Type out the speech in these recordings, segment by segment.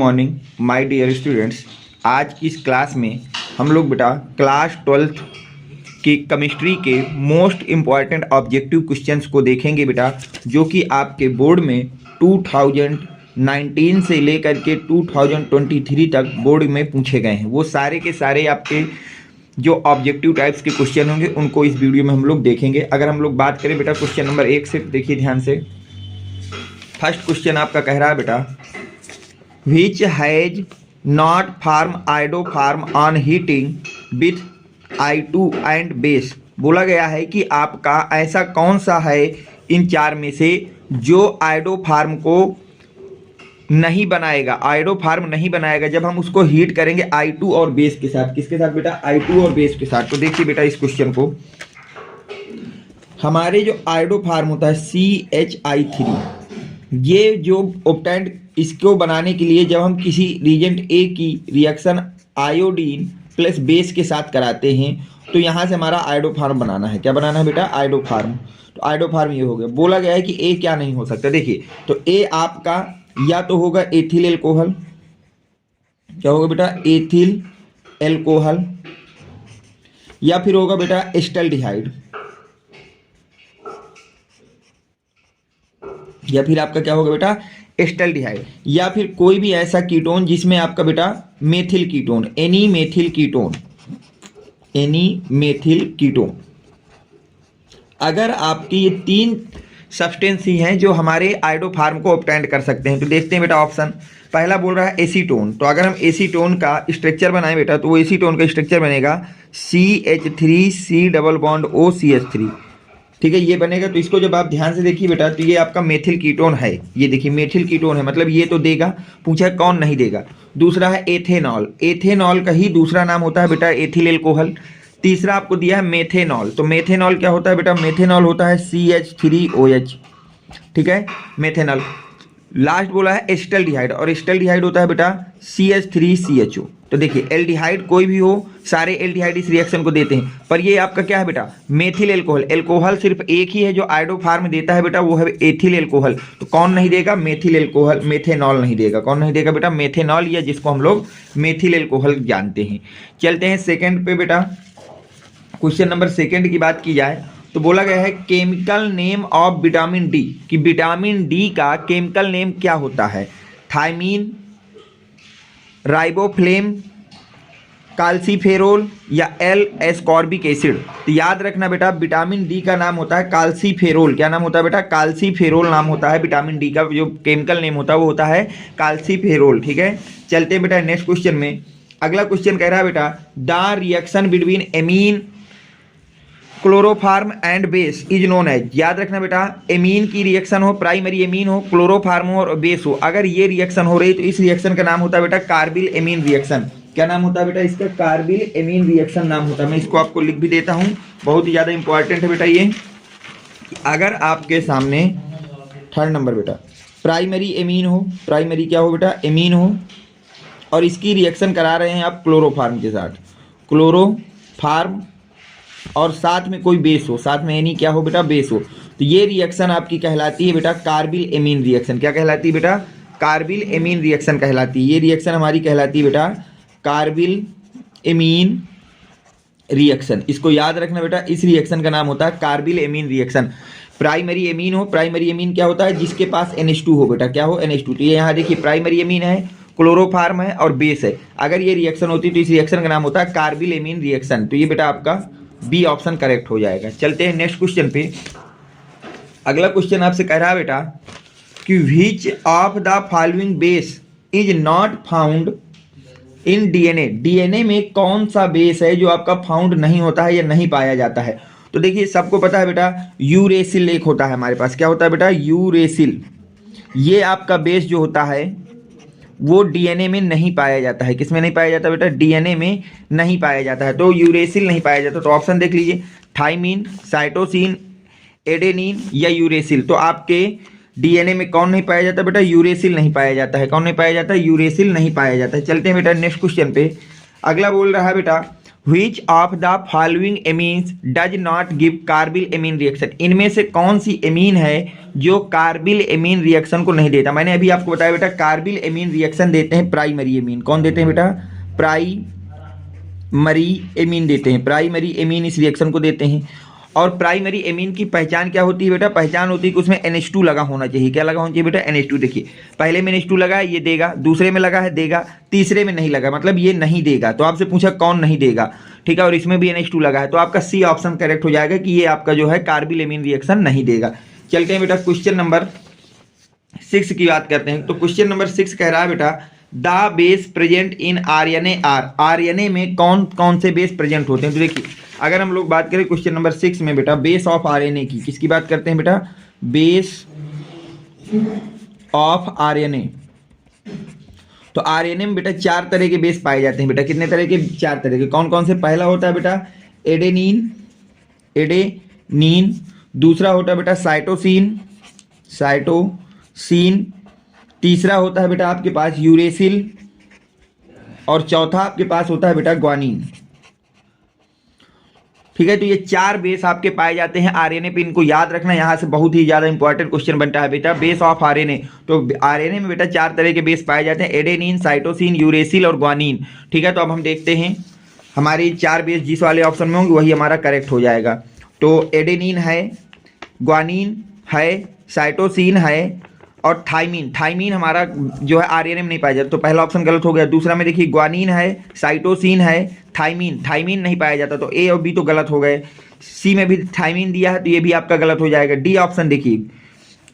Morning my dear students. आज की इस क्लास में हम लोग बेटा क्लास 12th की केमिस्ट्री के मोस्ट इम्पॉर्टेंट ऑब्जेक्टिव क्वेश्चंस को देखेंगे बेटा, जो कि आपके बोर्ड में 2019 से लेकर के 2023 तक बोर्ड में पूछे गए हैं। वो सारे के सारे आपके जो ऑब्जेक्टिव टाइप्स के क्वेश्चन होंगे उनको इस वीडियो में हम लोग देखेंगे। अगर हम लोग बात करें बेटा क्वेश्चन नंबर 1 से, देखिए ध्यान से। फर्स्ट क्वेश्चन आपका कह रहा है बेटा, which has not form iodoform on heating with I2 and base. बोला गया है कि आपका ऐसा कौन सा है इन चार में से जो आइडो फार्म को नहीं बनाएगा, आइडो फार्म नहीं बनाएगा जब हम उसको हीट करेंगे I2 और बेस के साथ। किसके साथ बेटा? I2 और बेस के साथ। तो देखिए बेटा इस क्वेश्चन को, हमारे जो आइडो फार्म होता है CHI3, ये जो ऑप्टेंट इसको बनाने के लिए जब हम किसी रिएजेंट A की रिएक्शन आयोडीन प्लस बेस के साथ कराते हैं तो यहाँ से हमारा आइडो फार्म बनाना है। क्या बनाना है बेटा? आइडो फार्म। तो आइडो फार्म ये हो गया। बोला गया है कि A क्या नहीं हो सकता। देखिए तो A आपका या तो होगा एथिल एल्कोहल, क्या होगा बेटा? एथिल एल्कोहल, या फिर होगा बेटा एस्टल्डिहाइड, या फिर आपका क्या होगा बेटा? एस्टल्डिहाइड, या फिर कोई भी ऐसा कीटोन जिसमें आपका बेटा methyl ketone, any methyl ketone, any methyl ketone. अगर आपकी ये तीन सब्सटेंस ही हैं जो हमारे आइडो फार्म को ऑब्टेंड कर सकते हैं। तो देखते हैं बेटा ऑप्शन। पहला बोल रहा है एसीटोन। तो अगर हम एसीटोन का स्ट्रक्चर बनाएं बेटा तो वो एसीटोन का स्ट्रक्चर बनेगा CH3C+CH3। ठीक है, ये बनेगा। तो इसको जब आप ध्यान से देखिए बेटा तो ये आपका मेथिल कीटोन है। ये देखिए मेथिल कीटोन है, मतलब ये तो देगा। पूछा कौन नहीं देगा। दूसरा है एथेनॉल। एथेनॉल का ही दूसरा नाम होता है बेटा एथिल एल्कोहल। तीसरा आपको दिया है मेथेनॉल। तो मेथेनॉल क्या होता है बेटा? मेथेनॉल होता है CH3OH। ठीक है, मेथेनॉल। लास्ट बोला है एस्टल्डिहाइड, और एस्टल्डिहाइड होता है बेटा CH3CHO। तो देखिए एल्डिहाइड कोई भी हो, सारे एल्डिहाइड इस रिएक्शन को देते हैं, पर ये आपका क्या है बेटा? Methyl alcohol. एल्कोहल सिर्फ एक ही है जो आइडो फार्म देता है बेटा, वो है एथिल एल्कोहल। तो कौन नहीं देगा? Methyl alcohol. मेथेनॉल नहीं देगा। कौन नहीं देगा बेटा? मेथेनॉल, या जिसको हम लोग मेथिल एल्कोहल जानते हैं। चलते हैं सेकेंड पे बेटा। क्वेश्चन नंबर सेकेंड की बात की जाए तो बोला गया है chemical name of vitamin D, कि विटामिन डी का केमिकल नेम क्या होता है? थायमीन, राइबोफ्लेम, काल्सीफेरोल, या एल एस्कॉर्बिक एसिड। तो याद रखना बेटा विटामिन डी का नाम होता है काल्सीफेरोल। क्या नाम होता है बेटा? काल्सीफेरोल नाम होता है विटामिन डी का। जो केमिकल नेम होता है वो होता है काल्सीफेरोल। ठीक है, चलते हैं बेटा नेक्स्ट क्वेश्चन में। अगला क्वेश्चन कह रहा है बेटा the reaction between amine, chloroform and base is known as. याद रखना बेटा एमीन की रिएक्शन हो, प्राइमरी एमीन हो, क्लोरोफार्म हो और बेस हो, अगर ये रिएक्शन हो रही तो इस रिएक्शन का नाम होता है बेटा कार्बिल एमीन रिएक्शन। क्या नाम होता है बेटा इसका? कार्बिल एमीन रिएक्शन नाम होता है। मैं इसको आपको लिख भी देता हूँ, बहुत ही ज़्यादा इंपॉर्टेंट है बेटा ये। अगर आपके सामने थर्ड नंबर बेटा प्राइमरी एमीन हो, प्राइमरी क्या हो बेटा? एमीन हो, और इसकी रिएक्शन करा रहे हैं आप क्लोरोफार्म के साथ, क्लोरोफार्म, और साथ में कोई बेस हो, साथ में एनी क्या हो बेटा? बेस हो, तो ये रिएक्शन आपकी कहलाती है बेटा कार्बिल एमीन रिएक्शन। क्या कहलाती है बेटा? कार्बिल एमीन रिएक्शन कहलाती है। ये रिएक्शन हमारी कहलाती है बेटा कार्बिल एमीन रिएक्शन। इसको याद रखना बेटा, इस रिएक्शन का नाम होता है carbyl amine reaction. Primary amine हो, प्राइमरी एमीन क्या होता है? जिसके पास NH2 हो बेटा। क्या हो? NH2। तो ये यहाँ देखिए प्राइमरी एमीन है, क्लोरोफार्म है और बेस है। अगर ये रिएक्शन होती तो इस रिएक्शन का नाम होता है कार्बिल एमीन रिएक्शन। तो ये बेटा आपका बी ऑप्शन करेक्ट हो जाएगा। चलते हैं नेक्स्ट क्वेश्चन पे। अगला क्वेश्चन आपसे कह रहा है बेटा कि which of the following base is not found in DNA। DNA में कौन सा बेस है जो आपका फाउंड नहीं होता है या नहीं पाया जाता है? तो देखिए सबको पता है बेटा यूरेसिल एक होता है हमारे पास। क्या होता है बेटा? यूरेसिल। ये आपका बेस जो होता है वो DNA में नहीं पाया जाता है। किस में नहीं पाया जाता बेटा? DNA में नहीं पाया जाता है। तो यूरेसिल नहीं पाया जाता। तो ऑप्शन देख लीजिए, थाइमीन, साइटोसिन, एडेनिन या यूरेसिल। तो आपके DNA में कौन नहीं पाया जाता बेटा? यूरेसिल नहीं पाया जाता है। कौन नहीं पाया जाता? यूरेसिल नहीं पाया जाता है। चलते हैं बेटा नेक्स्ट क्वेश्चन पे। अगला बोल रहा है बेटा which of the following amines does not give carbyl amine reaction, इनमें से कौन सी एमीन है जो कार्बिल एमीन रिएक्शन को नहीं देता। मैंने अभी आपको बताया बेटा कार्बिल एमीन रिएक्शन देते हैं प्राइमरी एमीन। कौन देते हैं बेटा? प्राइमरी एमीन देते हैं, प्राइमरी एमीन इस रिएक्शन को देते हैं। और प्राइमरी एमीन की पहचान क्या होती है बेटा? पहचान होती है कि उसमें NH2 लगा होना चाहिए। क्या लगा होना चाहिए बेटा? NH2। देखिए पहले में NH2 लगा है, ये देगा, दूसरे में लगा है देगा, तीसरे में नहीं लगा मतलब ये नहीं देगा। तो आपसे पूछा कौन नहीं देगा, ठीक है, और इसमें भी NH2 लगा है, तो आपका सी ऑप्शन करेक्ट हो जाएगा कि ये आपका जो है कार्बिल एमीन रिएक्शन नहीं देगा। चलते हैं बेटा क्वेश्चन नंबर 6 की बात करते हैं। तो क्वेश्चन नंबर 6 कह रहा है बेटा the base present in RNA are, RNA में कौन कौन से बेस प्रेजेंट होते हैं। तो देखिए अगर हम लोग बात करें क्वेश्चन नंबर 6 में बेटा बेस ऑफ RNA की, किसकी बात करते हैं बेटा? Base of RNA। तो RNA में बेटा 4 तरह के बेस पाए जाते हैं बेटा। कितने तरह के? 4 तरह के। कौन कौन से? पहला होता है बेटा एडेनिन, एडेनिन। दूसरा होता है बेटा साइटोसिन, साइटोसिन। तीसरा होता है बेटा आपके पास यूरेसिल, और चौथा आपके पास होता है बेटा ग्वानिन। ठीक है, तो ये 4 बेस आपके पाए जाते हैं RNA पे, इनको याद रखना। यहाँ से बहुत ही ज्यादा इंपॉर्टेंट क्वेश्चन बनता है बेटा बेस ऑफ RNA। तो RNA में बेटा 4 तरह के बेस पाए जाते हैं, एडेनिन, साइटोसिन, यूरेसिल और ग्वानिन। ठीक है, तो अब हम देखते हैं हमारी 4 बेस जिस वाले ऑप्शन में होंगे वही हमारा करेक्ट हो जाएगा। तो एडेनिन है, ग्वानिन है, साइटोसिन है और थाइमिन। थाइमिन हमारा जो है RNA में नहीं पाया जाता, तो पहला ऑप्शन गलत हो गया। दूसरा में देखिए ग्वानिन है, साइटोसिन है, थाइमिन, थाइमिन नहीं पाया जाता, तो A और B तो गलत हो गए। सी में भी थाइमिन दिया है तो ये भी आपका गलत हो जाएगा। डी ऑप्शन देखिए,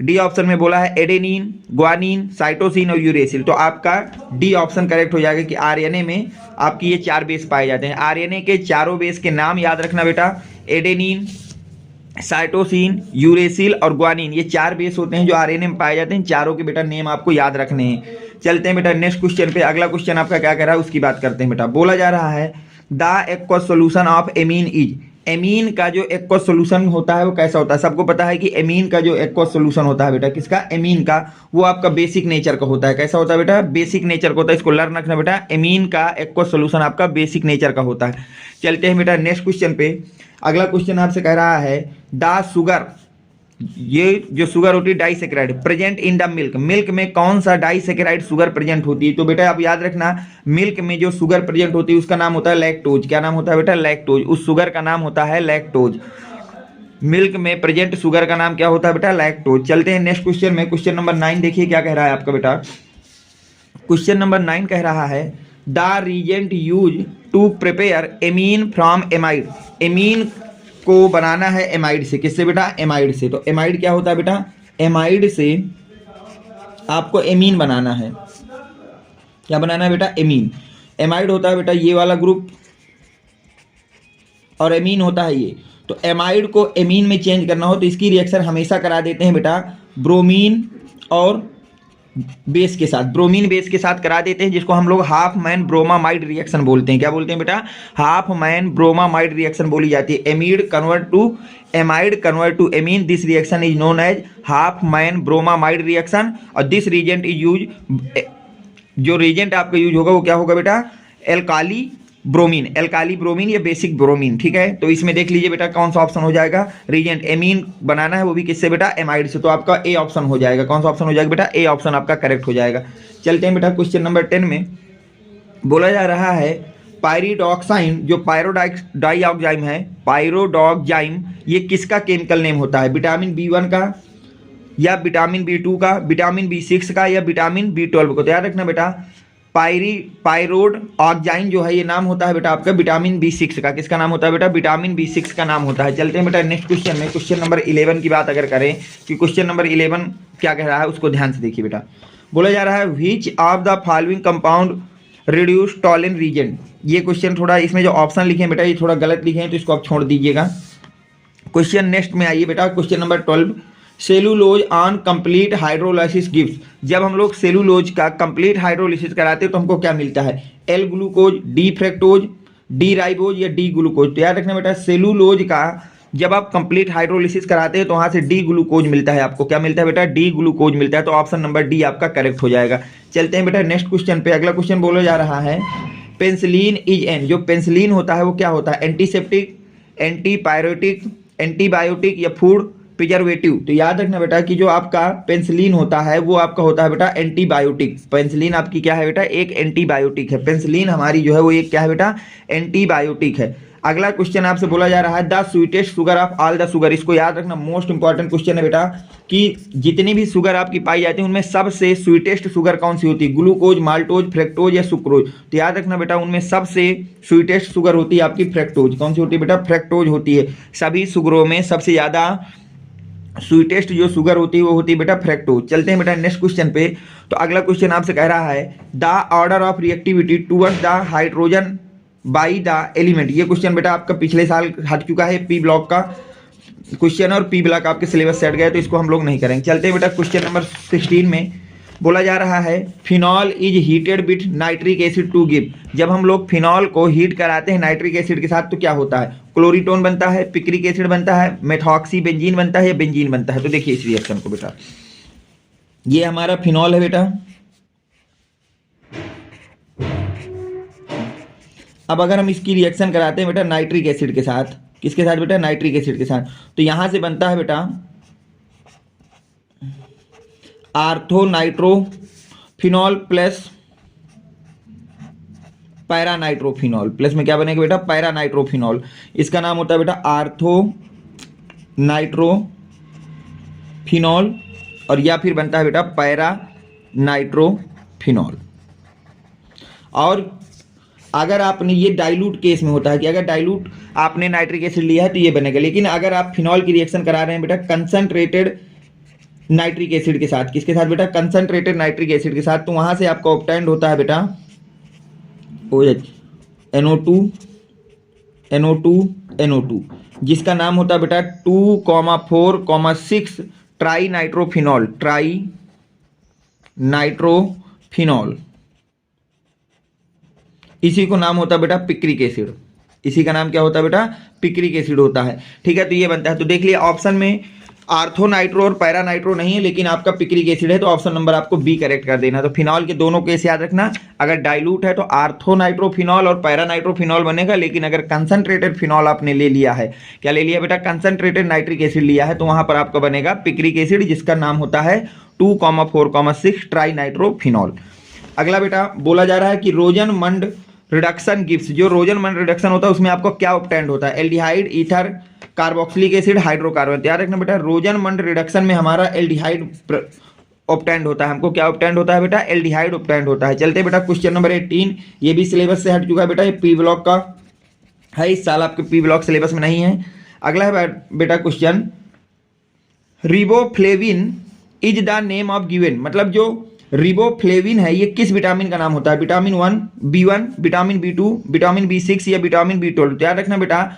डी ऑप्शन में बोला है एडेनिन, ग्वानिन, साइटोसिन और यूरेसिल, तो आपका डी ऑप्शन करेक्ट हो जाएगा कि RNA में आपकी ये 4 बेस पाए जाते हैं। RNA के चारों बेस के नाम याद रखना बेटा, एडेनिन, साइटोसिन, यूरेसिल और ग्वानिन, ये 4 बेस होते हैं जो RNA में पाए जाते हैं। चारों के बेटा नेम आपको याद रखने हैं। चलते हैं बेटा नेक्स्ट क्वेश्चन पे। अगला क्वेश्चन आपका क्या कह रहा है उसकी बात करते हैं बेटा। बोला जा रहा है the aqueous solution of amine is, amine का जो एक्वस सोल्यूशन होता है वो कैसा होता है? सबको पता है कि एमीन का जो एक्वस सोल्यूशन होता है बेटा, किसका? एमीन का, वो आपका बेसिक नेचर का होता है। कैसा होता है बेटा? बेसिक नेचर का होता है। इसको लर्न रखना बेटा, एमीन का एक्वस सोल्यूशन आपका बेसिक नेचर का होता है। चलते हैं बेटा नेक्स्ट क्वेश्चन पे। अगला क्वेश्चन आपसे कह रहा है द शुगर, ये जो शुगर होती है disaccharide present in the milk, milk में कौन सा डाइसेकेराइड शुगर प्रेजेंट होती है? तो बेटा आप याद रखना मिल्क में जो शुगर प्रेजेंट होती है उसका नाम होता है लैक्टोज। क्या नाम होता है बेटा? लैक्टोज। उस शुगर का नाम होता है लैक्टोज। मिल्क में प्रेजेंट शुगर का नाम क्या होता है बेटा? लैक्टोज। चलते हैं नेक्स्ट क्वेश्चन में। क्वेश्चन नंबर 9 देखिए क्या कह रहा है आपका बेटा। क्वेश्चन नंबर 9 कह रहा है the reagent used to prepare amine from amide, amine को बनाना है एमाइड से। किससे बेटा? एमाइड से। तो एमाइड क्या होता है बेटा? एमाइड से आपको एमीन बनाना है। क्या बनाना है बेटा? एमीन। एमाइड होता है बेटा ये वाला ग्रुप और एमीन होता है ये। तो एमाइड को एमीन में चेंज करना हो तो इसकी रिएक्शन हमेशा करा देते हैं बेटा ब्रोमीन और बेस के साथ, ब्रोमीन बेस के साथ करा देते हैं, जिसको हम लोग हाफ मैन ब्रोमामाइड रिएक्शन बोलते हैं। क्या बोलते हैं बेटा? हाफ मैन ब्रोमामाइड रिएक्शन बोली जाती है। Amide convert to amide convert to amine, this reaction is known as Hofmann bromamide reaction. और दिस रिएजेंट इज यूज, जो रिएजेंट आपका यूज होगा वो क्या होगा बेटा? एल्काली ब्रोमीन, एल्काली ब्रोमीन या बेसिक ब्रोमीन। ठीक है, तो इसमें देख लीजिए बेटा कौन सा ऑप्शन हो जाएगा? रिएजेंट एमीन बनाना है वो भी किससे बेटा? एमाइड से। तो आपका ए ऑप्शन हो जाएगा। कौन सा ऑप्शन हो जाएगा बेटा? ए ऑप्शन आपका करेक्ट हो जाएगा। चलते हैं बेटा क्वेश्चन नंबर 10 में। बोला जा रहा है पायरिडॉक्साइन, जो पायरोडाइऑक्साइम है, पायरोडॉक्साइम, ये किसका केमिकल नेम होता है? विटामिन B1 का या विटामिन B2 का, विटामिन B6 का या विटामिन B12 को? तो याद रखना बेटा पायरोड ऑक्साइन जो है ये नाम होता है बेटा आपका विटामिन B6 का। किसका नाम होता है बेटा? विटामिन B6 का नाम होता है। चलते हैं बेटा नेक्स्ट क्वेश्चन में। क्वेश्चन नंबर 11 की बात अगर करें कि क्वेश्चन नंबर 11 क्या कह रहा है उसको ध्यान से देखिए बेटा। बोला जा रहा है which of the following compound reduce Tollens reagent. ये क्वेश्चन थोड़ा इसमें जो ऑप्शन लिखे हैं बेटा ये थोड़ा गलत लिखे हैं तो इसको आप छोड़ दीजिएगा। क्वेश्चन नेक्स्ट में आइए बेटा। Question number 12 cellulose on complete hydrolysis gives, जब हम लोग सेलुलोज का कंप्लीट हाइड्रोलिसिस कराते हैं तो हमको क्या मिलता है? L glucose, D fructose, D ribose या डी ग्लूकोज। तो याद रखना बेटा सेलुलोज का जब आप कंप्लीट हाइड्रोलिसिस कराते हैं तो वहां से डी ग्लूकोज मिलता है। आपको क्या मिलता है बेटा? डी ग्लूकोज मिलता है। तो ऑप्शन नंबर डी आपका करेक्ट हो जाएगा। चलते हैं बेटा नेक्स्ट क्वेश्चन पे। अगला क्वेश्चन बोला जा रहा है पेंसिलिन इज एन, जो पेंसिलिन होता है वो क्या होता है, एंटीसेप्टिक, एंटीपायरेटिक, एंटीबायोटिक या फूड प्रिजर्वेटिव। तो याद रखना बेटा कि जो आपका पेंसिलिन होता है वो आपका होता है बेटा एंटीबायोटिक। पेंसिलिन आपकी क्या है बेटा, एक एंटीबायोटिक है। पेंसिलिन हमारी जो है वो एक क्या है बेटा, एंटीबायोटिक है। अगला क्वेश्चन आपसे बोला जा रहा है the sweetest sugar of all the sugar. इसको याद रखना, मोस्ट इंपॉर्टेंट क्वेश्चन है बेटा कि जितनी भी शुगर आपकी पाई जाती है उनमें सबसे स्वीटेस्ट शुगर कौन सी होती है, ग्लूकोज, माल्टोज, फ्रेक्टोज या सुक्रोज। तो याद रखना बेटा उनमें सबसे स्वीटेस्ट शुगर होती है आपकी फ्रेक्टोज। कौन सी होती है बेटा, फ्रेक्टोज होती है। सभी शुगरों में सबसे ज्यादा स्वीटेस्ट जो शुगर होती है वो होती है बेटा फ्रेक्टोज। चलते हैं बेटा नेक्स्ट क्वेश्चन पे। तो अगला क्वेश्चन आपसे कह रहा है the order of reactivity towards the hydrogen by the element. ये क्वेश्चन बेटा आपका पिछले साल हट चुका है, पी ब्लॉक का क्वेश्चन और पी ब्लॉक आपके सिलेबस से हट गया, तो इसको हम लोग नहीं करेंगे। चलते हैं बेटा क्वेश्चन नंबर 16 में बोला जा रहा है phenol is heated with nitric acid to give. जब हम लोग फिनॉल को हीट कराते हैं नाइट्रिक एसिड के साथ तो क्या होता है, क्लोरीटोन बनता है, पिक्रिक एसिड बनता है, मेथॉक्सी बेंजीन बनता है या बेंजीन बनता है। तो देखिए इस रिएक्शन को बेटा, ये हमारा फिनॉल है बेटा। अब अगर हम इसकी रिएक्शन कराते हैं बेटा नाइट्रिक एसिड के साथ, किसके साथ बेटा, नाइट्रिक एसिड के साथ, तो यहां से बनता है बेटा ortho nitrophenol plus para nitrophenol. Plus में क्या बनेगा बेटा, पैरा नाइट्रोफिनॉल। इसका नाम होता है बेटा आर्थो नाइट्रोफिनॉल और या फिर बनता है बेटा पैरा नाइट्रोफिनॉल। और अगर आपने ये डाइल्यूट केस में होता है कि अगर डाइल्यूट आपने नाइट्रिक एसिड लिया है तो ये बनेगा। लेकिन अगर आप फिनॉल की रिएक्शन करा रहे हैं बेटा कंसंट्रेटेड नाइट्रिक एसिड के साथ, किसके साथ बेटा, कंसंट्रेटेड नाइट्रिक एसिड के साथ, तो वहां से आपका ऑब्टेंड होता है बेटा OH NO2 जिसका नाम होता है बेटा 2,4,6 ट्राई नाइट्रोफिनॉल। इसी को नाम होता है बेटा पिक्रिक एसिड। इसी का नाम क्या होता है बेटा, पिक्रिक एसिड होता है। ठीक है, तो ये बनता है। तो देख लिया ऑप्शन में आर्थो नाइट्रो और पैरा नाइट्रो नहीं है, लेकिन आपका पिक्रिक एसिड है, तो ऑप्शन नंबर आपको बी करेक्ट कर देना। तो फिनॉल के दोनों केस याद रखना, अगर डाइल्यूट है तो आर्थो नाइट्रोफिनॉल और पैरा नाइट्रोफिनॉल बनेगा, लेकिन अगर कंसंट्रेटेड फिनॉल आपने ले लिया है, क्या ले लिया बेटा, कंसंट्रेटेड नाइट्रिक एसिड लिया है, तो वहां पर आपका बनेगा पिक्रिक एसिड जिसका नाम होता है 2,4,6 ट्राई नाइट्रोफिनॉल। अगला बेटा बोला जा रहा है कि रोजनमंड रिडक्शन गिव्स। जो रोजनमंड रिडक्शन होता है उसमें आपको क्या ऑब्टेंड होता है, aldehyde, ether, carboxylic acid, hydrocarbon. याद रखना बेटा रोजनमंड रिडक्शन में हमारा एल्डिहाइड ऑब्टेंड होता है। हमको क्या ऑब्टेंड होता है बेटा, एल्डिहाइड ऑब्टेंड होता है। चलते बेटा क्वेश्चन नंबर 18, ये भी सिलेबस से हट चुका है बेटा, ये पी ब्लॉक का है, इस साल आपके पी ब्लॉक सिलेबस में नहीं है। अगला है बेटा question, riboflavin is the name of given. मतलब जो रिबोफ्लेविन है ये किस विटामिन का नाम होता है, vitamin 1, B1, vitamin B2, vitamin B6 या विटामिन B12। याद रखना बेटा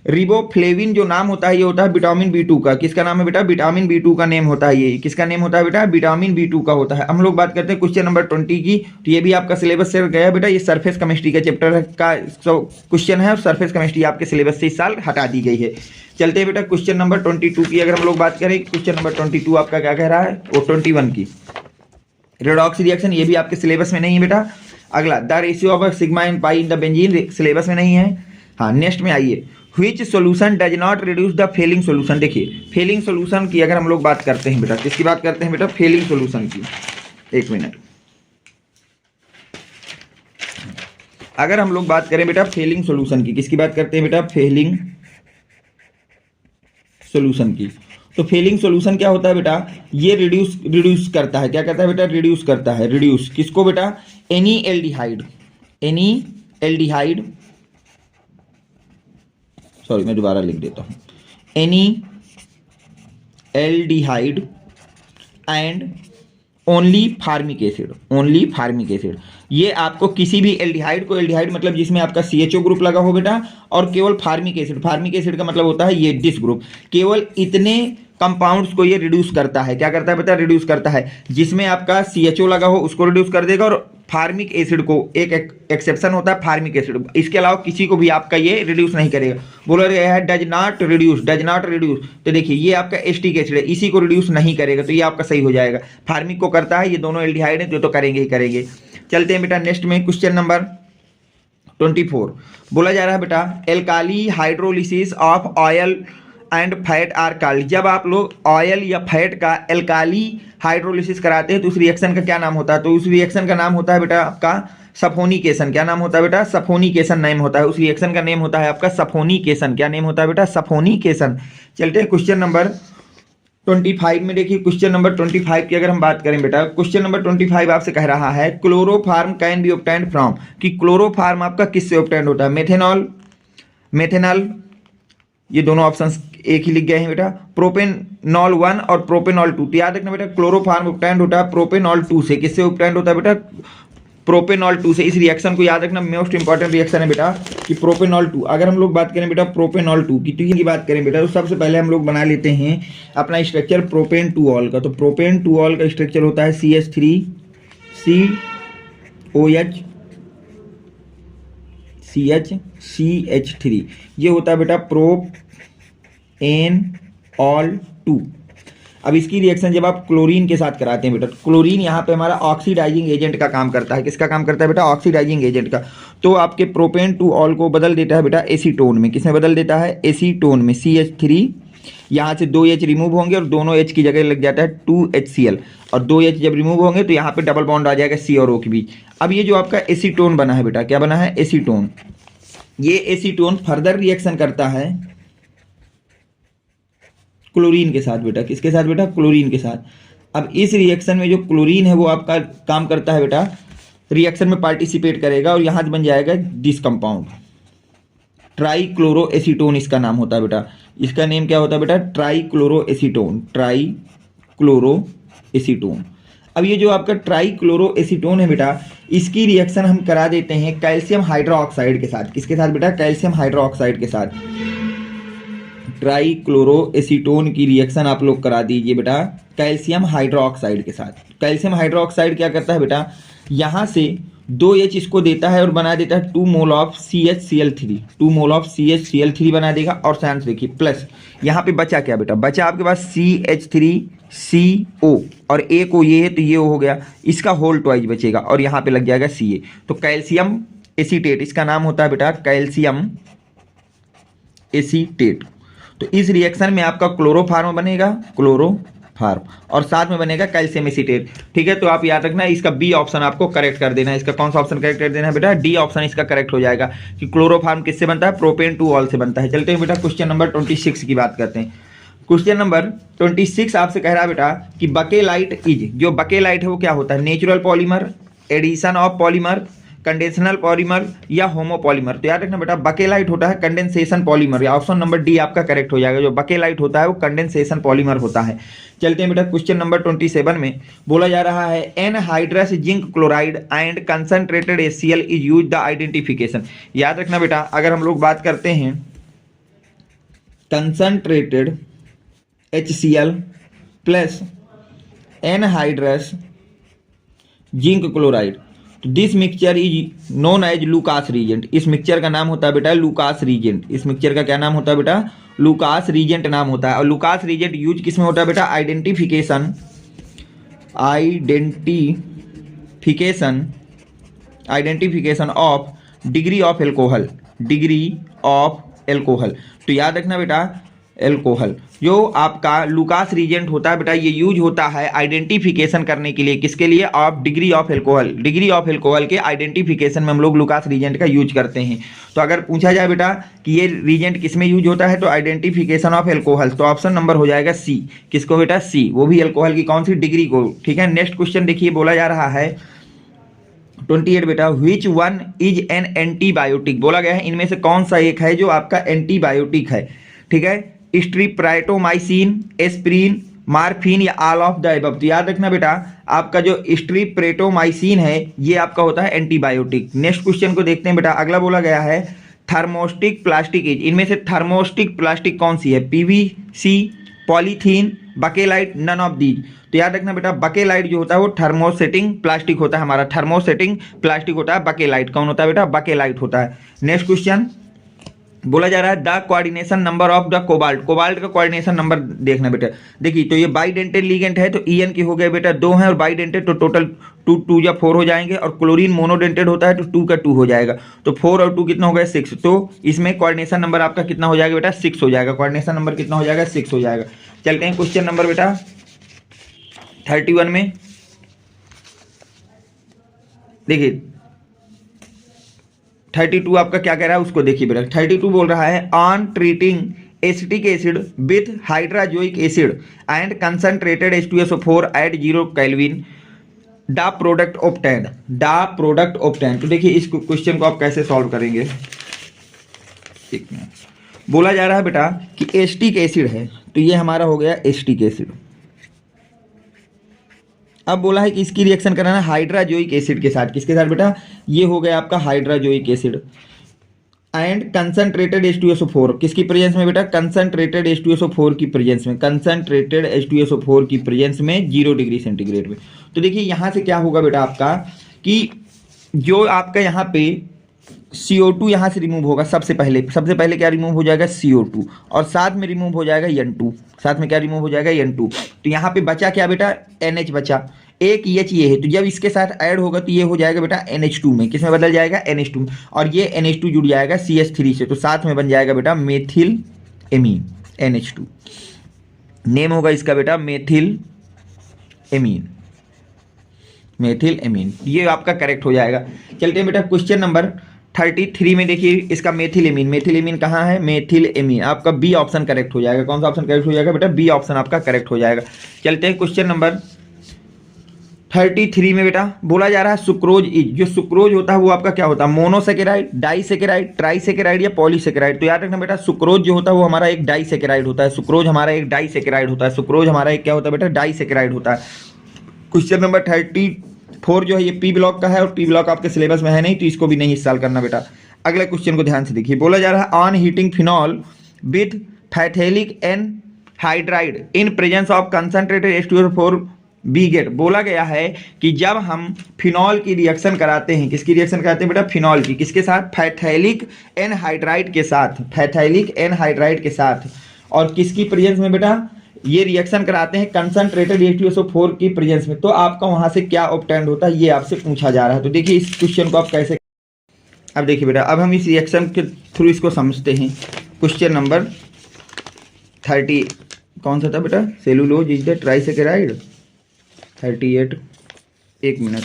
रिबोफ्लेविन जो नाम होता है ये होता है विटामिन B2 का। किसका नाम है बेटा, विटामिन B2 का नेम होता है। ये किसका नेम होता है बेटा, विटामिन B2 का होता है। हम लोग बात करते हैं क्वेश्चन नंबर 20 की, तो ये भी आपका सिलेबस से गया बेटा, ये सरफेस केमिस्ट्री का चैप्टर का क्वेश्चन है और सरफेस केमिस्ट्री आपके सिलेबस से इस साल हटा दी गई है। चलते हैं बेटा क्वेश्चन नंबर 22 की अगर हम लोग बात करें, क्वेश्चन नंबर 22 आपका क्या कह रहा है, वो 21 की रेडॉक्स रिएक्शन, ये भी आपके सिलेबस में नहीं है बेटा। अगला the ratio of sigma and pi in the benzene, syllabus में नहीं है। हाँ नेक्स्ट में आइए, which solution does not reduce the Fehling solution. देखिए फेलिंग सॉल्यूशन की अगर हम लोग बात करते हैं बेटा, किसकी बात करते हैं बेटा, फेलिंग सॉल्यूशन की। एक मिनट, अगर हम लोग बात करें बेटा फेलिंग सॉल्यूशन की, किसकी बात करते हैं बेटा, फेलिंग सॉल्यूशन की। तो फेलिंग सॉल्यूशन क्या होता है बेटा, ये रिड्यूस करता है, क्या करता है बेटा, रिड्यूस करता है। रिड्यूस किसको बेटा, एनी एल्डिहाइड, सॉरी मैं दोबारा लिख देता हूं, any aldehyde and only formic acid. ये आपको किसी भी एल्डिहाइड को, एल्डिहाइड मतलब जिसमें आपका CHO ग्रुप लगा हो बेटा, और केवल फार्मिक एसिड का मतलब होता है ये डिस ग्रुप, केवल इतने कंपाउंड्स को ये रिड्यूस करता है। क्या करता है बेटा, रिड्यूस करता है। जिसमें आपका CHO लगा हो उसको रिड्यूस कर देगा, और फार्मिक एसिड को, एक एक्सेप्शन होता है फार्मिक एसिड, इसके अलावा किसी को भी आपका ये रिड्यूस नहीं करेगा। बोला गया है डज नॉट रिड्यूस, तो देखिए ये आपका एस्टिक एसिड है, इसी को रिड्यूस नहीं करेगा, तो ये आपका सही हो जाएगा। फार्मिक को करता है, ये दोनों एल्डिहाइड है जो तो करेंगे ही करेंगे। चलते हैं बेटा नेक्स्ट में क्वेश्चन नंबर 24 बोला जा रहा है बेटा alkali hydrolysis of oil and fat are called. जब आप लोग ऑयल या फैट का एल्काली हाइड्रोलिसिस कराते हैं तो उस रिएक्शन का क्या नाम होता है? तो उस रिएक्शन का नाम होता है बेटा आपका सफोनिकेशन। क्या नाम होता है बेटा? सफोनिकेशन नेम होता है। उस रिएक्शन का नेम होता है आपका सफोनिकेशन। क्या नेम होता है बेटा? सफोनिकेशन। चलते हैं क्वेश्चन नंबर 25 में। देखिए क्वेश्चन नंबर 25 की अगर हम बात करें बेटा, क्वेश्चन नंबर 25 आपसे कह रहा है chloroform can be obtained from, कि क्लोरोफार्म आपका किससे ऑब्टेन्ड होता है? मेथेनॉल, मेथेनॉल, ये दोनों ऑप्शंस एक ही लिख गए हैं बेटा। प्रोपेनॉल 1 और प्रोपेनॉल 2। तो याद रखना बेटा क्लोरोफार्म ऑब्टेन्ड होता है प्रोपेनॉल 2 से। किससे ऑब्टेन्ड होता है बेटा? प्रोपेनॉल 2 से। इस रिएक्शन को याद रखना, मोस्ट इंपॉर्टेंट रिएक्शन है बेटा कि प्रोपेनॉल 2। अगर हम लोग बात करें बेटा प्रोपेनॉल 2 की बात करें बेटा, तो सबसे पहले हम लोग बना लेते हैं अपना स्ट्रक्चर प्रोपेन 2 ऑल का। तो प्रोपेन 2 ऑल का स्ट्रक्चर होता है CH3 ये होता है बेटा प्रोपेन ऑल 2। अब इसकी रिएक्शन जब आप क्लोरीन के साथ कराते हैं बेटा, क्लोरीन यहाँ पे हमारा ऑक्सीडाइजिंग एजेंट का काम करता है। किसका काम करता है बेटा? ऑक्सीडाइजिंग एजेंट का। तो आपके प्रोपेन 2 ऑल को बदल देता है बेटा एसीटोन में। किसमें बदल देता है? एसीटोन में। CH3, यहाँ से 2 H रिमूव होंगे और दोनों H की जगह लग जाता है 2HCl, और 2 H जब रिमूव होंगे तो यहाँ पे डबल बॉन्ड आ जाएगा C और O के बीच। अब ये जो आपका एसीटोन बना है बेटा, क्या बना है? एसीटोन। ये एसीटोन फर्दर रिएक्शन करता है क्लोरीन के साथ बेटा। किसके साथ बेटा? क्लोरीन के साथ। अब इस रिएक्शन में जो क्लोरीन है वो आपका काम करता है बेटा, रिएक्शन में पार्टिसिपेट करेगा और यहाँ बन जाएगा दिस कंपाउंड ट्राईक्लोरोएसीटोन। इसका नाम होता है बेटा, इसका नेम क्या होता है बेटा? ट्राईक्लोरोएसीटोन, ट्राईक्लोरोएसीटोन। अब ये जो आपका ट्राईक्लोरोएसीटोन है बेटा, इसकी रिएक्शन हम करा देते हैं कैल्शियम हाइड्रोक्साइड के साथ। किसके साथ बेटा? कैल्शियम हाइड्रोक्साइड के साथ। ट्राईक्लोरोएसीटोन की रिएक्शन आप लोग करा दीजिए बेटा कैल्शियम हाइड्रोक्साइड के साथ। कैल्शियम हाइड्रोक्साइड क्या करता है बेटा? यहाँ से 2H इसको देता है और बना देता है 2 mole of CHCl3, 2 mole of CHCl3 बना देगा। और साइंस देखिए प्लस यहाँ पे बचा क्या बेटा? बचा आपके पास CH3CO और A को ये है तो ये हो गया, इसका होल ट्वाइस बचेगा और यहाँ पे लग जाएगा Ca। तो कैल्शियम एसीटेट, इसका नाम होता है बेटा कैल्शियम एसीटेट। तो इस रिएक्शन में आपका क्लोरोफार्म बनेगा, क्लोरोफार्म, और साथ में बनेगा कैल्शियम एसीटेट। ठीक है, तो आप याद रखना इसका बी ऑप्शन आपको करेक्ट कर देना है। इसका कौन सा ऑप्शन करेक्ट कर देना है बेटा? डी ऑप्शन इसका करेक्ट हो जाएगा कि क्लोरोफार्म किससे बनता है? प्रोपेन 2 ऑल से बनता है। चलते हैं बेटा क्वेश्चन नंबर 26 की बात करते हैं। क्वेश्चन नंबर 26 आपसे कह रहा है बेटा कि बकेलाइट इज, जो बकेलाइट है वो क्या होता है? Natural polymer, addition of polymer, condensational polymer या होमोपॉलीमर। तो याद रखना बेटा बकेलाइट होता है कंडेंसेशन पॉलीमर, या ऑप्शन नंबर डी आपका करेक्ट हो जाएगा। जो बकेलाइट होता है वो कंडेंसेशन पॉलीमर होता है। चलते हैं बेटा क्वेश्चन नंबर 27 में। बोला जा रहा है anhydrous zinc chloride and concentrated HCl is use the identification. याद रखना बेटा अगर हम लोग बात करते हैं concentrated HCl plus anhydrous zinc chloride, तो this mixture is known as Lucas reagent. इस मिक्सचर का नाम होता है बेटा लूकास रीजेंट। इस मिक्सचर का क्या नाम होता है बेटा? लूकास रीजेंट नाम होता है। और लूकास रीजेंट यूज किस में होता है बेटा? Identification of degree of alcohol, degree of alcohol. तो याद रखना बेटा एल्कोहल जो आपका लूकास रीजेंट होता है बेटा, ये यूज होता है आइडेंटिफिकेशन करने के लिए। किसके लिए? Of degree of alcohol. Degree of alcohol के आइडेंटिफिकेशन में हम लोग लूकास रीजेंट का यूज करते हैं। तो अगर पूछा जाए बेटा कि ये रीजेंट किस में यूज होता है, तो आइडेंटिफिकेशन ऑफ एल्कोहल, तो ऑप्शन नंबर हो जाएगा सी। किसको बेटा? सी, वो भी एल्कोहल की कौन सी? डिग्री को। ठीक है, नेक्स्ट क्वेश्चन देखिए, बोला जा रहा है 28 बेटा which one is an antibiotic. बोला गया है इनमें से कौन सा एक है जो आपका एंटीबायोटिक है। ठीक है, स्ट्रिप्टोमाइसिन, एस्प्रिन, मार्फिन या ऑल ऑफ द अबव। तो याद रखना बेटा आपका जो स्ट्रिप्टोमाइसिन है ये आपका होता है एंटीबायोटिक। नेक्स्ट क्वेश्चन को देखते हैं बेटा। अगला बोला गया है थर्मोस्टिक प्लास्टिक इज, इनमें से थर्मोस्टिक प्लास्टिक कौन सी है? PVC, polythene, bakelite, none of these. तो याद रखना बेटा बकेलाइट जो होता है वो थर्मोसेटिंग प्लास्टिक होता है, हमारा थर्मोसेटिंग प्लास्टिक होता है बकेलाइट। कौन होता है बेटा? बकेलाइट होता है। नेक्स्ट क्वेश्चन बोला जा रहा है the coordination number of the cobalt, cobalt का कोऑर्डिनेशन नंबर देखना बेटा। देखिए तो ये बाइडेंटेड लिगेंड है तो ईएन की हो गया बेटा 2 है, और बाइडेंटेड तो टोटल 2 2 या 4 हो जाएंगे, और क्लोरीन मोनोडेंटेड होता है तो 2 का 2 हो जाएगा, तो 4 और 2 कितना हो गया 6। तो इसमें कोऑर्डिनेशन नंबर आपका कितना हो जाएगा बेटा 6 हो जाएगा, कोऑर्डिनेशन नंबर कितना हो जाएगा 6 हो जाएगा। चलते हैं क्वेश्चन नंबर बेटा 31 में। देखिए 32 आपका क्या कह रहा है उसको देखिए बेटा। 32 बोल रहा है on treating acetic acid with hydrazoic acid and concentrated H2SO4 at 0 kelvin the product obtained, the product obtained. तो देखिए इस क्वेश्चन को आप कैसे सॉल्व करेंगे। एक मिनट। बोला जा रहा है बेटा कि एसिटिक एसिड है तो ये हमारा हो गया एसिटिक एसिड। अब बोला है कि इसकी रिएक्शन कराना है हाइड्राजोइक एसिड के साथ, किसके साथ बेटा, ये हो गया आपका hydrazoic acid and concentrated H2SO4, किसकी प्रेजेंस में बेटा, कंसंट्रेटेड H2SO4 की प्रेजेंस में, कंसंट्रेटेड H2SO4 की प्रेजेंस में 0 डिग्री सेंटीग्रेड में। तो देखिए यहाँ से क्या होगा बेटा आपका कि जो आपका यहाँ पे CO2 यहाँ से रिमूव होगा सबसे पहले क्या रिमूव हो जाएगा CO2, और साथ में रिमूव हो जाएगा N2, साथ में क्या रिमूव हो जाएगा N2। तो यहाँ पे बचा क्या बेटा NH बचा, एक EH ये है, तो जब इसके साथ ऐड होगा तो ये हो जाएगा बेटा NH2 में, किस में बदल जाएगा NH2 में, और ये NH2 जुड़ जाएगा CH3 से, तो साथ में बन जाएगा बेटा मेथिल एमीन NH2, नेम होगा इसका बेटा मेथिल एमीन, मेथिल एमीन, ये आपका करेक्ट हो जाएगा। चलते हैं बेटा क्वेश्चन नंबर 33 में। देखिए इसका मेथिल एमीन कहाँ है, मेथिल एमीन, आपका बी ऑप्शन करेक्ट हो जाएगा। कौन सा ऑप्शन करेक्ट हो जाएगा बेटा, बी ऑप्शन आपका करेक्ट हो जाएगा। चलते हैं क्वेश्चन नंबर 33 में बेटा। बोला जा रहा है सुक्रोज इज, जो सुक्रोज होता है वो आपका क्या होता है, मोनोसेकेराइड, डाइसेकेराइड, ट्राइसेकेराइड या पॉलीसेकेराइड। तो याद रखना बेटा सुक्रोज जो होता है वो हमारा एक डाइसेकेराइड होता है, सुक्रोज हमारा एक डाइसेकेराइड होता है, सुक्रोज हमारा एक क्या होता है बेटा, डाइसेकेराइड होता है। क्वेश्चन नंबर 34 जो है ये पी ब्लॉक का है, और पी ब्लॉक आपके सिलेबस में है नहीं तो इसको भी नहीं इस्तेमाल करना बेटा। अगले क्वेश्चन को ध्यान से देखिए। बोला जा रहा है on heating phenol with phthalic anhydride in presence of concentrated H2SO4 we get. बोला गया है कि जब हम फिनॉल की रिएक्शन कराते हैं, किसकी रिएक्शन कराते हैं बेटा, फिनॉल की, किसके साथ, फैथैलिक एनहाइड्राइड के साथ, फैथैलिक एनहाइड्राइड के साथ, और किसकी प्रेजेंस में बेटा, ये रिएक्शन कराते हैं कंसंट्रेटेड H2SO4 की प्रेजेंस में, तो आपका वहां से क्या ऑब्टेन्ड होता है ये आपसे पूछा जा रहा है। तो देखिए इस क्वेश्चन को आप कैसे, अब देखिए बेटा अब हम इस रिएक्शन के थ्रू इसको समझते हैं। क्वेश्चन नंबर 30 कौन सा था बेटा, सेलुलोज इज द ट्राइसेकेराइड, 38 एक मिनट,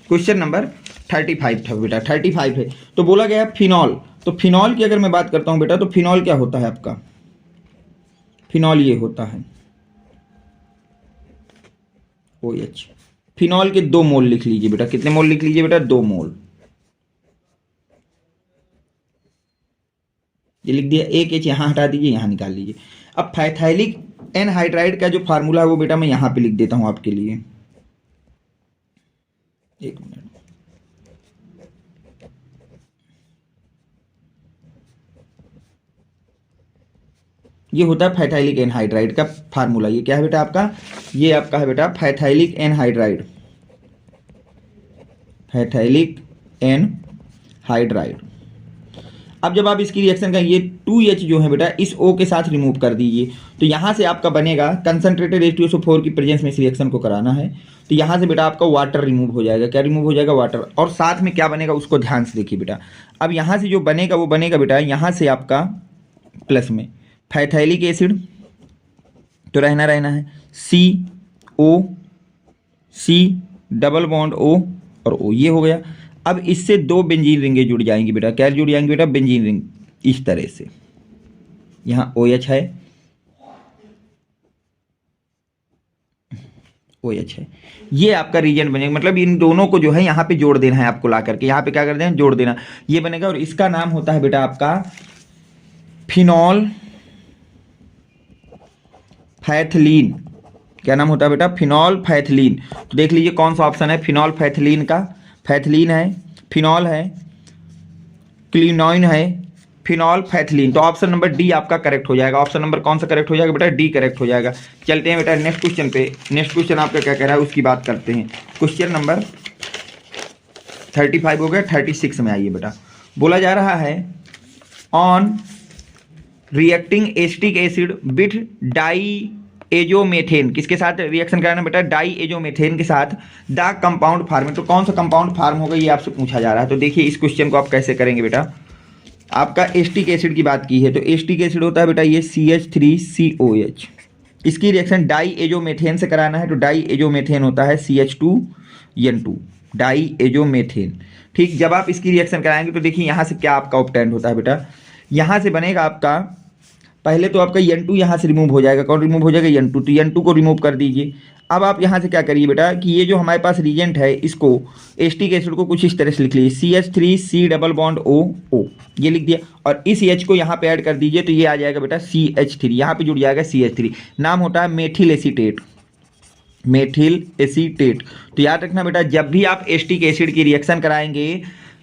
क्वेश्चन नंबर 35 था बेटा, 35 है। तो बोला गया फिनॉल, तो फिनॉल की अगर मैं बात करता हूं बेटा तो फिनॉल क्या होता है आपका, फिनॉल ये होता है OH। फिनॉल के 2 मोल लिख लीजिए बेटा, कितने मोल लिख लीजिए बेटा, 2 मोल, ये लिख दिया। एक H यहां हटा दीजिए, यहां निकाल लीजिए। अब फैथैलिक एनहाइड्राइड का जो फार्मूला है वो बेटा मैं यहां पे लिख देता हूं आपके लिए, एक मिनट। ये होता है फैथैलिक एनहाइड्राइड का फार्मूला, ये क्या है बेटा आपका, ये आपका है बेटा फैथैलिक एनहाइड्राइड, फैथैलिक एनहाइड्राइड। अब जब आप इसकी रिएक्शन का ये 2H जो है बेटा इस O के साथ रिमूव कर दीजिए, तो यहाँ से आपका बनेगा कंसंट्रेटेड H2SO4 की प्रेजेंस में इस रिएक्शन को कराना है, तो यहाँ से बेटा आपका वाटर रिमूव हो जाएगा। क्या रिमूव हो जाएगा, वाटर, और साथ में क्या बनेगा उसको ध्यान से देखिए बेटा। अब यहाँ से जो बनेगा वो बनेगा बेटा यहाँ से आपका प्लस में फैथैलिक एसिड, तो रहना है CO, C double bond O और O, ये हो गया। अब इससे 2 बेंजीन रिंगें जुड़ जाएंगी बेटा, क्या जुड़ जाएंगी बेटा, बेंजीन रिंग, इस तरह से यहाँ OH है, OH है, ये आपका रीजन बनेगा। मतलब इन दोनों को जो है यहाँ पे जोड़ देना है आपको, ला करके यहाँ पे क्या कर देना, जोड़ देना, ये बनेगा। और इसका नाम होता है बेटा आपका फिनॉल फैथलीन। क्या नाम होता है बेटा, फिनॉल फैथलीन। तो देख लीजिए कौन सा ऑप्शन है फिनॉल फैथलीन का, फैथलीन है, फिनॉल है, क्लिनोइन है, फिनॉल फैथलीन। तो ऑप्शन नंबर डी आपका करेक्ट हो जाएगा। ऑप्शन नंबर कौन सा करेक्ट हो जाएगा बेटा, डी करेक्ट हो जाएगा। चलते हैं बेटा नेक्स्ट क्वेश्चन पे। नेक्स्ट क्वेश्चन आपका क्या कह रहा है उसकी बात करते हैं। क्वेश्चन नंबर 35 हो गया, 36 में आइए बेटा। बोला जा रहा है on reacting acetic acid with diazomethane, किसके साथ रिएक्शन कराना बेटा? डाई एजोमेथेन के साथ द कंपाउंड फार्म। तो कौन सा कंपाउंड फार्म होगा ये आपसे पूछा जा रहा है। तो देखिए इस क्वेश्चन को आप कैसे करेंगे बेटा। आपका एसिटिक एसिड की बात की है तो एसिटिक एसिड होता है बेटा ये CH3COH। इसकी रिएक्शन डाई एजोमेथेन से कराना है तो डाई एजोमेथेन होता है CH2N2, डाई एजोमेथेन। ठीक, जब आप इसकी रिएक्शन कराएंगे तो देखिए यहाँ से क्या आपका ऑब्टेंड होता है बेटा। यहाँ से बनेगा आपका, पहले तो आपका N2 यहाँ से रिमूव हो जाएगा। कौन रिमूव हो जाएगा? N2। तो N2 को रिमूव कर दीजिए। अब आप यहाँ से क्या करिए बेटा कि ये जो हमारे पास रिएजेंट है इसको एसिटिक एसिड को कुछ इस तरह से लिख लीजिए, CH3C+O, ये लिख दिया। और इस H को यहाँ पे ऐड कर दीजिए तो ये आ जाएगा बेटा CH3, यहाँ पे जुड़ जाएगा CH3। नाम होता है मेथिल एसीटेट, मेथिल एसीटेट। तो याद रखना बेटा जब भी आप एसिटिक एसिड की रिएक्शन कराएंगे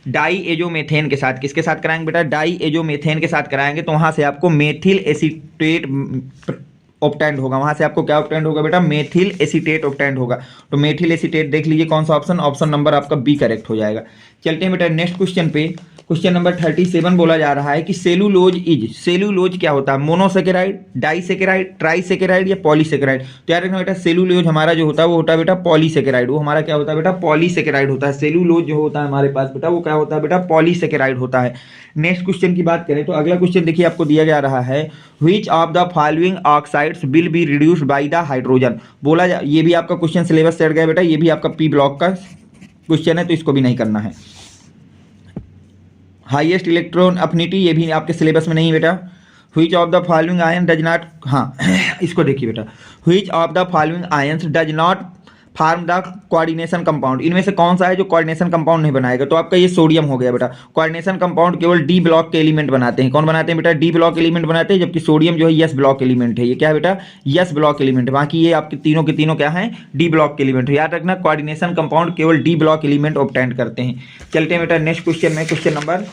डाई एजोमेथेन के साथ, किसके साथ कराएंगे बेटा? डाई एजोमेथेन के साथ कराएंगे तो वहां से आपको मेथिल एसीटेट ऑब्टेंड होगा। वहां से आपको क्या ऑब्टेंड होगा बेटा? मेथिल एसीटेट ऑब्टेंड होगा। तो मेथिल एसीटेट देख लीजिए कौन सा ऑप्शन, ऑप्शन नंबर आपका बी करेक्ट हो जाएगा। चलते हैं बेटा नेक्स्ट क्वेश्चन पे। क्वेश्चन नंबर 37 बोला जा रहा है कि सेलुलोज इज, सेलुलोज क्या होता है? मोनोसेकेराइड, डाइसेकेराइड, ट्राइसेकेराइड या पॉलीसेकेराइड? तो याद रखना बेटा सेलुलोज हमारा जो होता है वो होता है बेटा पॉलीसेकेराइड। वो हमारा क्या होता है बेटा? पॉलीसेकेराइड होता है। सेलुलोज जो होता है हमारे पास बेटा वो क्या होता है बेटा? पॉलीसेकेराइड होता है। नेक्स्ट क्वेश्चन की बात करें तो अगला क्वेश्चन देखिए आपको दिया जा रहा है which of the following oxides will be reduced by the hydrogen. बोला जा, ये भी आपका क्वेश्चन सिलेबस से हट गया बेटा, ये भी आपका पी ब्लॉक का क्वेश्चन है तो इसको भी नहीं करना है। हाईएस्ट इलेक्ट्रॉन अफिनिटी ये भी आपके सिलेबस में नहीं बेटा। Which of the following ion does not, हाँ इसको देखिए बेटा, which of the following ions does not form the coordination compound. इनमें से कौन सा है जो कोऑर्डिनेशन कंपाउंड नहीं बनाएगा? तो आपका ये सोडियम हो गया बेटा। कोऑर्डिनेशन कंपाउंड केवल डी ब्लॉक के एलिमेंट बनाते हैं। कौन बनाते हैं बेटा? डी ब्लॉक एलिमेंट बनाते हैं, जबकि सोडियम जो है यस ब्लॉक एलिमेंट है। ये क्या है बेटा? Yes block element. बाकी ये आपके तीनों के तीनों क्या हैं? डी ब्लॉक के एलिमेंट। याद रखना कोऑर्डिनेशन कंपाउंड केवल डी ब्लॉक एलिमेंट ऑब्टेंड करते हैं। चलते हैं बेटा नेक्स्ट क्वेश्चन में। क्वेश्चन नंबर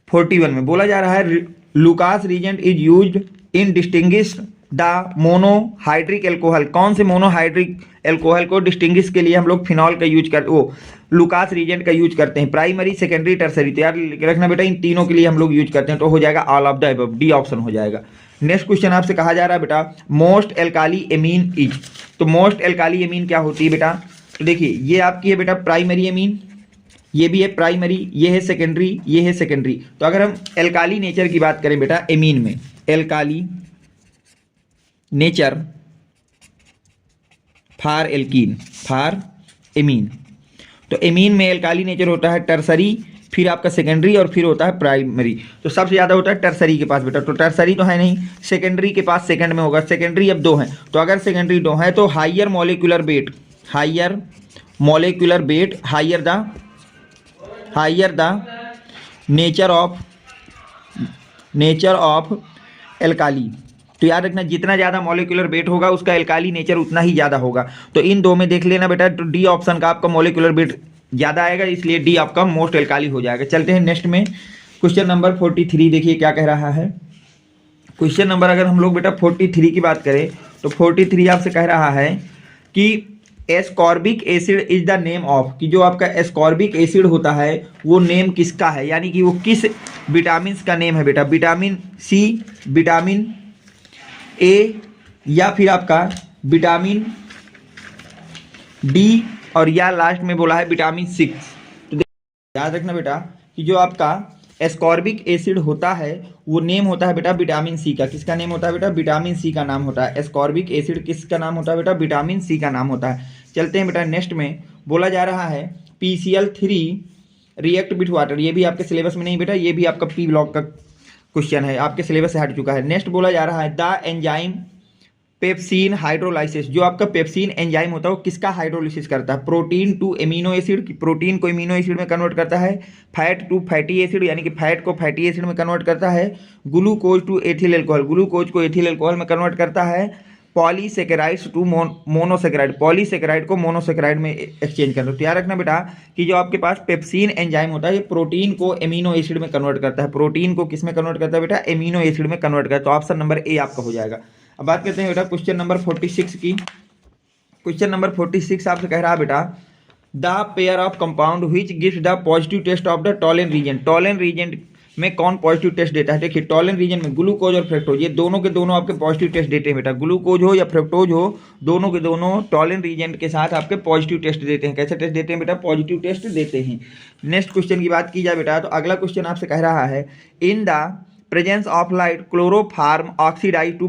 41 में बोला जा रहा है Lucas reagent is used in distinguish the monohydric alcohol. कौन से मोनोहाइड्रिक एल्कोहल को डिस्टिंग्विश के लिए हम लोग फिनॉल का यूज करते, वो लुकास रिएजेंट का यूज करते हैं? Primary, secondary, tertiary. तो याद रखना बेटा इन तीनों के लिए हम लोग यूज करते हैं। तो हो जाएगा all of the above, D option हो जाएगा। नेक्स्ट क्वेश्चन आपसे कहा जा रहा है बेटा मोस्ट एल्काली एमीन इज। तो मोस्ट एल्काली एमीन क्या होती है बेटा? तो देखिए ये आपकी है बेटा प्राइमरी एमीन, ये भी है प्राइमरी, ये है सेकेंडरी, ये है सेकेंडरी। तो अगर हम एल्काली नेचर की बात करें बेटा एमीन में, alkali nature for alkene, for amine. तो एमीन में एल्काली नेचर होता है टर्सरी, फिर आपका सेकेंडरी और फिर होता है प्राइमरी। तो सबसे ज़्यादा होता है टर्सरी के पास बेटा। तो टर्सरी तो है नहीं, सेकेंडरी के पास सेकंड में होगा। सेकेंडरी अब 2 हैं, तो अगर सेकेंडरी 2 है तो higher molecular weight, higher molecular weight, higher the nature of alkali. तो याद रखना जितना ज़्यादा मॉलिक्यूलर वेट होगा उसका एल्काली नेचर उतना ही ज़्यादा होगा। तो इन दो में देख लेना बेटा, तो डी ऑप्शन का आपका मॉलिक्यूलर वेट ज़्यादा आएगा, इसलिए डी आपका मोस्ट एल्काली हो जाएगा। चलते हैं नेक्स्ट में। क्वेश्चन नंबर 43 देखिए क्या कह रहा है। क्वेश्चन नंबर अगर हम लोग बेटा 43 की बात करें तो 43 आपसे कह रहा है कि ascorbic acid is the name of, कि जो आपका एस्कॉर्बिक एसिड होता है वो नेम किसका है, यानी कि वो किस विटामिन का नेम है बेटा? विटामिन सी, विटामिन ए, या फिर आपका विटामिन डी, और या लास्ट में बोला है विटामिन 6। तो याद रखना बेटा कि जो आपका एस्कॉर्बिक एसिड होता है वो नेम होता है बेटा विटामिन सी का। किसका नेम होता है बेटा? विटामिन सी का नाम होता है। एस्कॉर्बिक एसिड किसका नाम होता है बेटा? विटामिन सी का नाम होता है। चलते हैं बेटा नेक्स्ट में। बोला जा रहा है PCl3 रिएक्ट विथ वाटर। ये भी आपके सिलेबस में नहीं बेटा, ये भी आपका पी ब्लॉक का क्वेश्चन है, आपके सिलेबस से हट चुका है। नेक्स्ट बोला जा रहा है द एंजाइम पेप्सिन हाइड्रोलाइसिस। जो आपका पेप्सिन एंजाइम होता है वो किसका हाइड्रोलिसिस करता है? Protein to amino acid, protein को एमिनो एसिड में कन्वर्ट करता है। फैट टू फैटी एसिड, यानी कि फैट को फैटी एसिड में कन्वर्ट करता है। Glucose to ethyl alcohol, glucose को एथिल एल्कोहल में कन्वर्ट करता है। पॉलीसेकेराइड्स टू मोनोसेकेराइड, पॉलीसेकेराइड को मोनोसेकेराइड में एक्सचेंज करता है। तो याद रखना बेटा कि जो आपके पास पेप्सिन एंजाइम होता है ये प्रोटीन को एमिनो एसिड में कन्वर्ट करता है। प्रोटीन को किस में कन्वर्ट करता है बेटा? एमिनो एसिड में कन्वर्ट करता है। तो ऑप्शन नंबर ए आपका हो जाएगा। अब बात करते हैं बेटा क्वेश्चन नंबर 46 की। क्वेश्चन नंबर 46 आपसे कह रहा है बेटा the pair of compound which gives the positive test of the Tollens reagent. Tollens reagent में कौन पॉजिटिव टेस्ट देता है? देखिए टॉलन रीजन में ग्लूकोज और फ्रक्टोज, ये दोनों के दोनों आपके पॉजिटिव टेस्ट देते हैं बेटा। ग्लूकोज हो या फ्रक्टोज हो, दोनों के दोनों टॉलन रीजन के साथ आपके पॉजिटिव टेस्ट देते हैं। कैसे टेस्ट देते हैं बेटा? पॉजिटिव टेस्ट देते हैं। नेक्स्ट क्वेश्चन की बात की जाए बेटा, तो अगला क्वेश्चन आपसे कह रहा है, in the presence of light chloroform oxidise to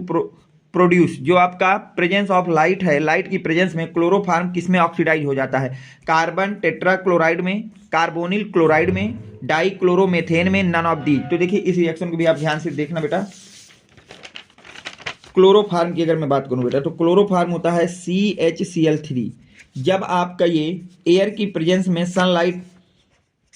produce. जो आपका प्रेजेंस ऑफ लाइट है, लाइट की प्रेजेंस में क्लोरोफार्म किस में ऑक्सीडाइज हो जाता है? कार्बन टेट्राक्लोराइड में, कार्बोनिल क्लोराइड में, डाई क्लोरोमेथेन में, नन ऑफ दी। तो देखिए इस रिएक्शन को भी आप ध्यान से देखना बेटा। क्लोरोफार्म की अगर मैं बात करूं बेटा, तो क्लोरोफार्म होता है CHCl3। जब आपका ये एयर की प्रेजेंस में सनलाइट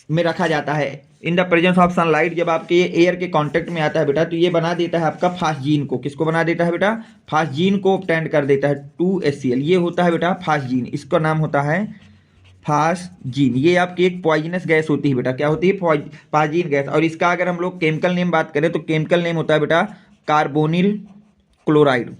में रखा जाता है, in the presence of sunlight, जब आपके ये एयर के कांटेक्ट में आता है बेटा, तो ये बना देता है आपका फास्जीन को। किसको बना देता है बेटा? फास्जीन को ऑब्टेंड कर देता है 2HCl। ये होता है बेटा फास्जीन, इसका नाम होता है फास्जीन। ये आपकी एक पॉइजनस गैस होती है बेटा। क्या होती है? Phosgene gas. और इसका अगर हम लोग केमिकल नेम बात करें, तो केमिकल नेम होता है बेटा कार्बोनिल क्लोराइड।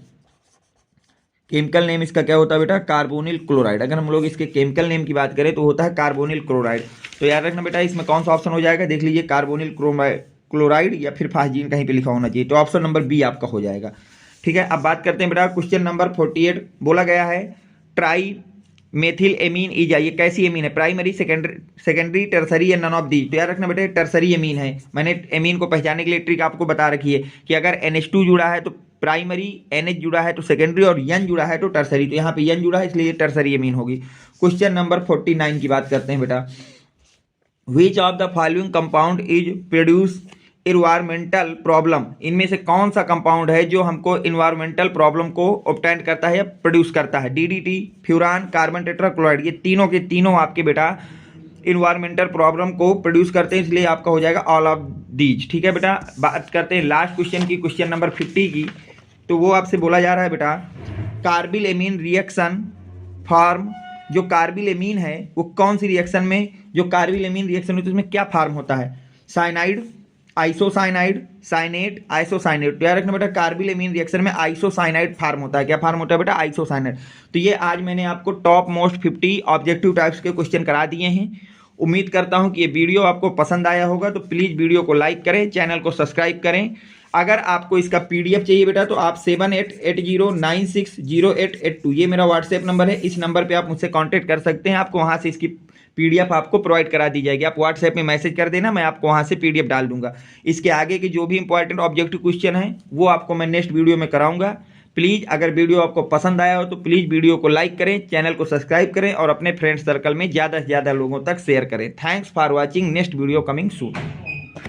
केमिकल नेम इसका क्या होता है बेटा? Carbonyl chloride. अगर हम लोग इसके केमिकल नेम की बात करें तो होता है कार्बोनिल क्लोराइड। तो याद रखना बेटा, इसमें कौन सा ऑप्शन हो जाएगा? देख लीजिए, कार्बोनिल क्लोराइड या फिर फास्जीन कहीं पे लिखा होना चाहिए। तो ऑप्शन नंबर बी आपका हो जाएगा। ठीक है, अब बात करते हैं बेटा क्वेश्चन नंबर 48। बोला गया है ट्राई मेथिल एमीन इज, ये कैसी एमीन है? प्राइमरी, सेकेंडरी, टर्सरी या नन ऑफ दी। तो याद रखना बेटा टर्सरी एमीन है। मैंने एमीन को पहचानने के लिए ट्रिक आपको बता रखी है कि अगर NH2 जुड़ा है तो प्राइमरी, NH जुड़ा है तो सेकेंडरी, और N जुड़ा है तो टर्सरी। तो यहाँ पे N जुड़ा है इसलिए ये टर्सरी एमीन होगी। क्वेश्चन नंबर 49 की बात करते हैं बेटा। Which of the following compound is produce environmental problem. इनमें से कौन सा कंपाउंड है जो हमको इन्वायरमेंटल प्रॉब्लम को ऑब्टेंड करता है या प्रोड्यूस करता है? DDT, फ्यूरान, कार्बन टेट्राक्लोराइड, ये तीनों के तीनों आपके बेटा इन्वायरमेंटल प्रॉब्लम को प्रोड्यूस करते हैं, इसलिए आपका हो जाएगा ऑल ऑफ दीज। ठीक है बेटा, बात करते हैं लास्ट क्वेश्चन की, क्वेश्चन नंबर 50 की। तो वो आपसे बोला जा रहा है बेटा, कार्बिल एमीन रिएक्शन फॉर्म। जो कार्बिल एमीन है वो कौन सी रिएक्शन में, जो कार्बिल एमीन रिएक्शन होती है उसमें क्या फॉर्म होता है? Cyanide, isocyanide, cyanate, isocyanate. तो याद रखना बेटा कार्बिल एमीन रिएक्शन में आइसोसाइनाइड फॉर्म होता है। क्या फॉर्म होता है बेटा? आइसोसाइनाइड। तो ये आज मैंने आपको टॉप मोस्ट 50 ऑब्जेक्टिव टाइप्स के क्वेश्चन करा दिए हैं। उम्मीद करता हूं कि ये वीडियो आपको पसंद आया होगा। तो प्लीज़ वीडियो को लाइक करें, चैनल को सब्सक्राइब करें। अगर आपको इसका PDF चाहिए बेटा तो आप 7880960882, ये मेरा व्हाट्सएप नंबर है। इस नंबर पे आप मुझसे कांटेक्ट कर सकते हैं। आपको वहाँ से इसकी PDF आपको प्रोवाइड करा दी जाएगी। आप व्हाट्सएप में मैसेज कर देना, मैं आपको वहाँ से PDF डाल दूंगा। इसके आगे के जो भी इंपॉर्टेंट ऑब्जेक्टिव क्वेश्चन हैं वो आपको मैं नेक्स्ट वीडियो में कराऊंगा। प्लीज़ अगर वीडियो आपको पसंद आया हो तो प्लीज़ वीडियो को लाइक करें, चैनल को सब्सक्राइब करें और अपने फ्रेंड सर्कल में ज़्यादा से ज़्यादा लोगों तक शेयर करें। Thanks for watching. Next video coming soon.